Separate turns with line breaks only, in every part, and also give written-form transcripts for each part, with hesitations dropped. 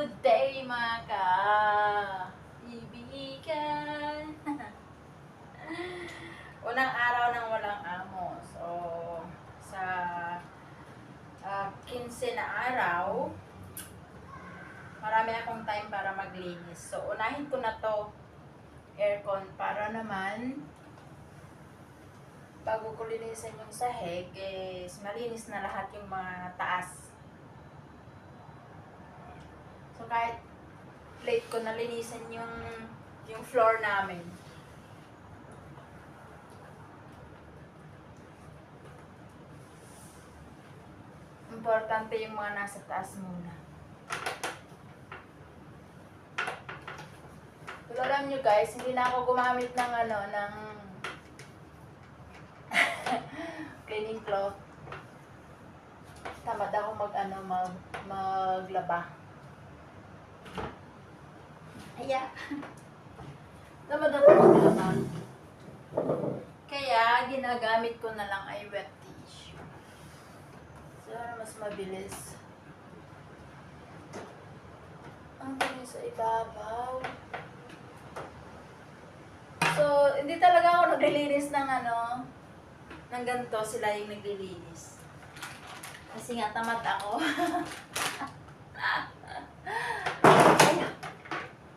Good day mga kaibigan! Unang araw ng walang amo. So, sa 15 na araw, marami akong time para maglinis. So, unahin ko na to aircon para naman bago ko linisin yung sahig, is malinis na lahat yung mga taas. So, kahit late ko na linisin yung floor namin. Importante yung mga nasa taas muna. Pero alam nyo guys, hindi na ako gumamit ng ng cleaning cloth. Tamad ako maglaba. Kaya, tamad ako maglaba. Kaya, ginagamit ko na lang ay wet tissue. So, mas mabilis. Ang dami sa ibabaw. So, hindi talaga ako naglilinis ng ng ganito, sila yung naglilinis. Kasi nga, tamad ako.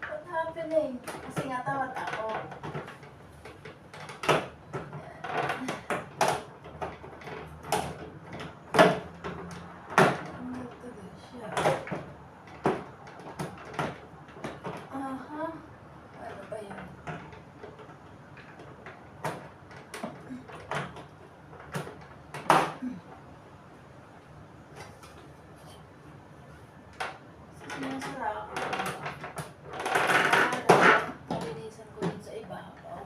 What happening? Kasi nga, tamad ako. Aha. Ano ba yun? Sinasara ako. Nalinisan ko din sa ibabaw.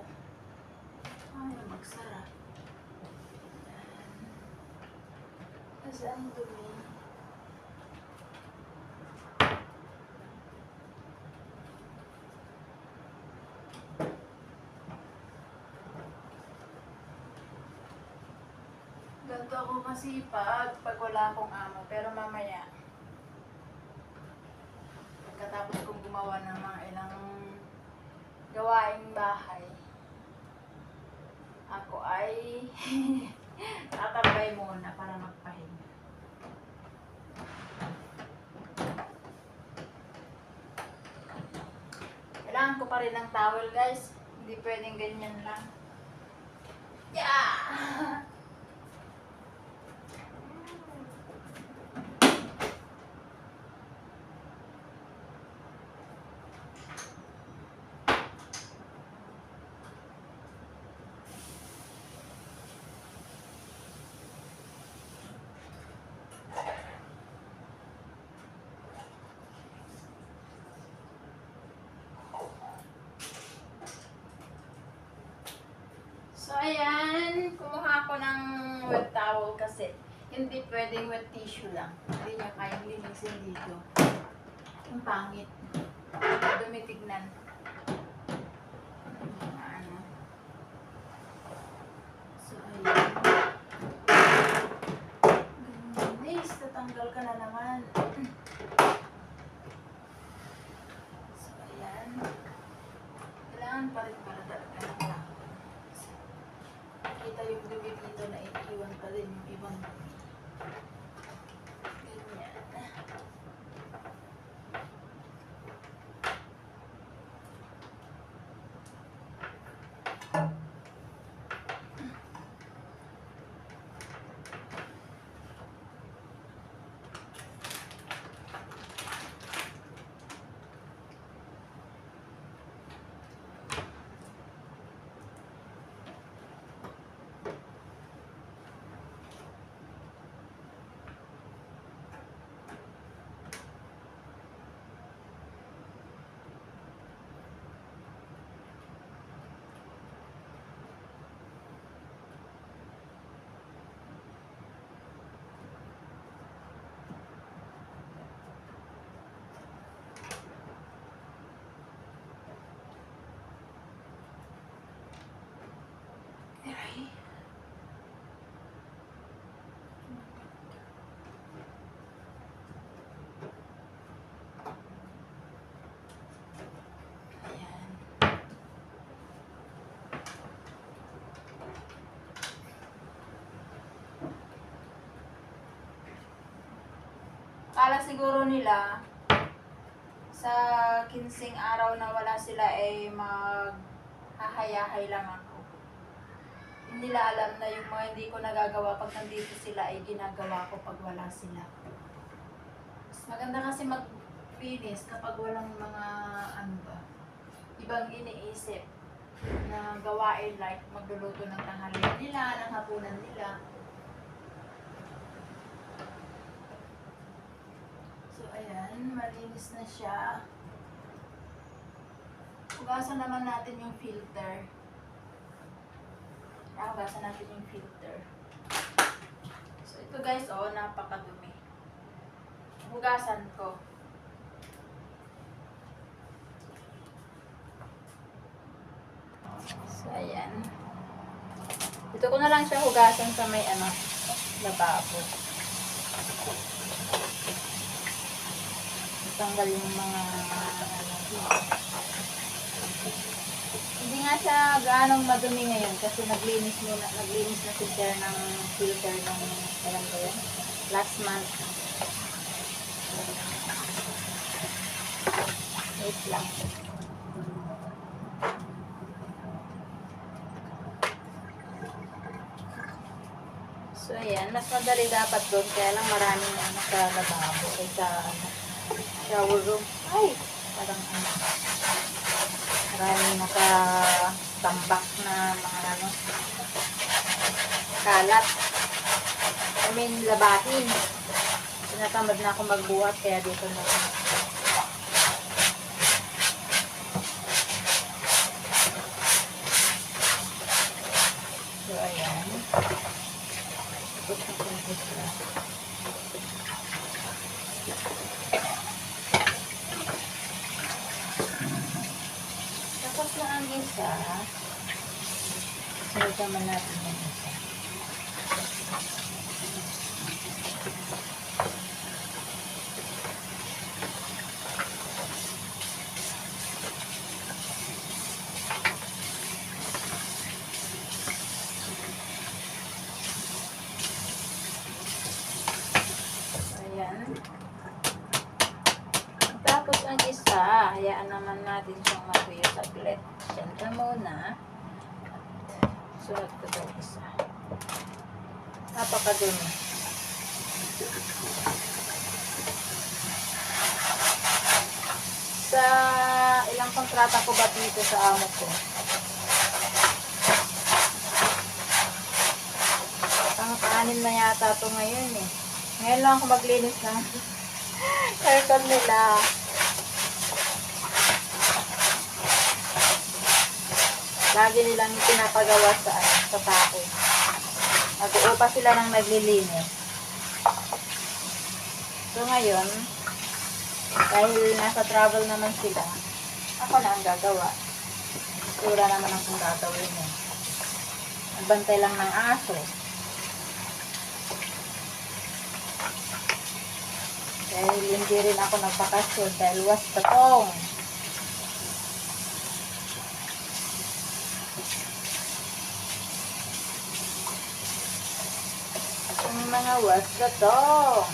Ayaw magsara. Kasi ang dumi. Ganto ako kasi pag wala akong amo. Pero mamaya, pagkatapos kong gumawa ng mga ilang gawaing bahay, ako ay tatambay muna para magpahinga. Kailangan ko pa rin ng towel guys. Hindi pwedeng ganyan lang. Yeah! So, ayan. Kumuha ako ng wet towel kasi hindi pwedeng wet tissue lang. Hindi niya kayang linisin dito. Ang pangit. Dumitignan. So, ayan. Guys, tatanggal ka na naman. So, ayan. Kailangan pa rin para talaga ng lang. Kita yung dumi dito na iiwan pa rin yung ibang dumi. Ganyan. Akala siguro nila, sa 15 araw na wala sila ay maghahayahay lang ako. Hindi nila alam na yung mga hindi ko nagagawa pag nandito sila ay ginagawa ko pag wala sila. Mas maganda kasi mag-finish kapag walang mga ano ba, ibang iniisip na gawain like magluluto ng tanghalian nila, ng hapunan nila. So ayan, malinis na siya. Hugasan naman natin yung filter. Hugasan natin yung filter. So ito guys, oh, napakadumi. Hugasan ko. So ayan. Dito ko na lang siya hugasan sa may lababo. Tanggal yung mga hindi nga siya gaanong madumi ngayon kasi naglinis na si Sir ng filter ng alam ko yun, last month. Wait lang. So ayan, mas madali dapat doon kaya lang maraming sa lababo ay sa shower room. Ay! Parang maraming nakatambak na mga kalat. I mean, labahin. Tinatamad na ako magbuhat kaya dito na. So ayan. Tapos na kumpos na. Tapos na ang isa. Sunod naman natin ang isa. Ayan. Tapos ang isa, hayaan naman natin siyang matuyo saglit. Diyan ka muna. Sunod ko ito isa. Napakadumi. Sa ilang kontrata ko ba dito sa amo ko? Pang-anim na yata ito ngayon eh. Ngayon lang ako maglinis ng aircon nila. Lagi nilang pinapagawa sa tao. Nag-uupa sila ng naglilinis. So ngayon, dahil nasa travel naman sila, ako na ang gagawa. Wala naman akong gagawin eh. Nagbantay lang ng aso. Dahil hindi rin ako nagpakasyon dahil was patong. Yung mga was patong.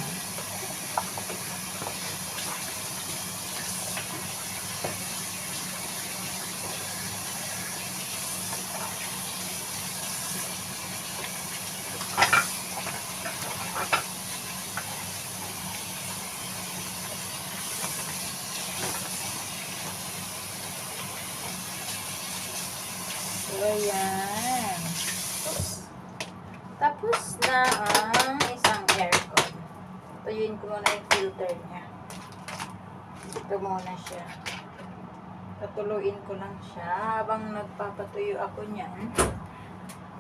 So, ayan. Tapos na ang isang aircon. Tuyuin ko muna yung filter niya. Ito muna siya. Patuluin ko lang siya habang nagpapatuyo ako niyan.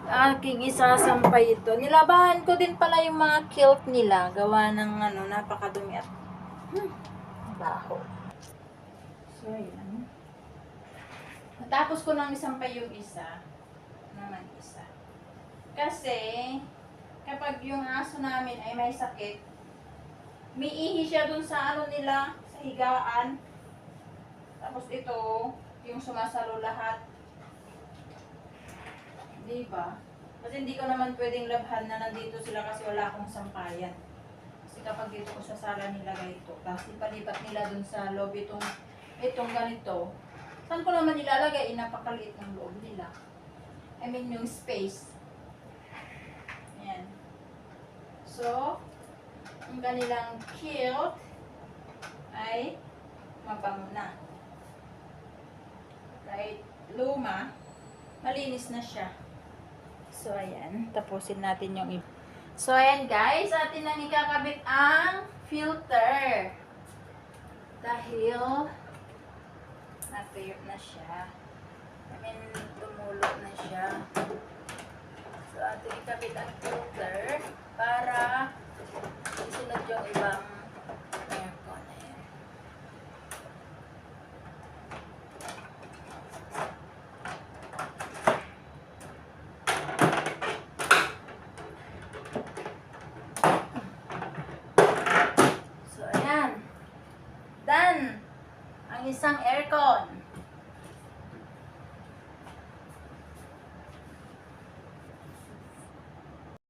Aking isasampay ito. Nilabahan ko din pala yung mga kilt nila. Gawa ng napakadumi at baho. So, ayan. Natapos ko nang isampay yung isa. Naman isa. Kasi, kapag yung aso namin ay may sakit, umiihi siya dun sa nila, sa higaan. Tapos ito, yung sumasalo lahat. Diba? Kasi hindi ko naman pwedeng labhan na nandito sila kasi wala akong sampayan. Kasi kapag dito ko sa sala nilagay ito, tapos ipalipat nila dun sa loob itong ganito. Saan ko naman ilalagay? Napakaliit ng loob nila. I mean yung space. Ayan. So, ang kanilang kilt ay mabango na. Kahit luma, malinis na siya. So, ayan. Tapusin natin yung iba. So, ayan guys. Atin nang ikakabit ang filter. Dahil natuyo na siya. I mean, tumulog na siya. So, atin ikabit ang filter para isunod yung ibang aircon. Ayan. So, ayan. Done! Ang isang aircon.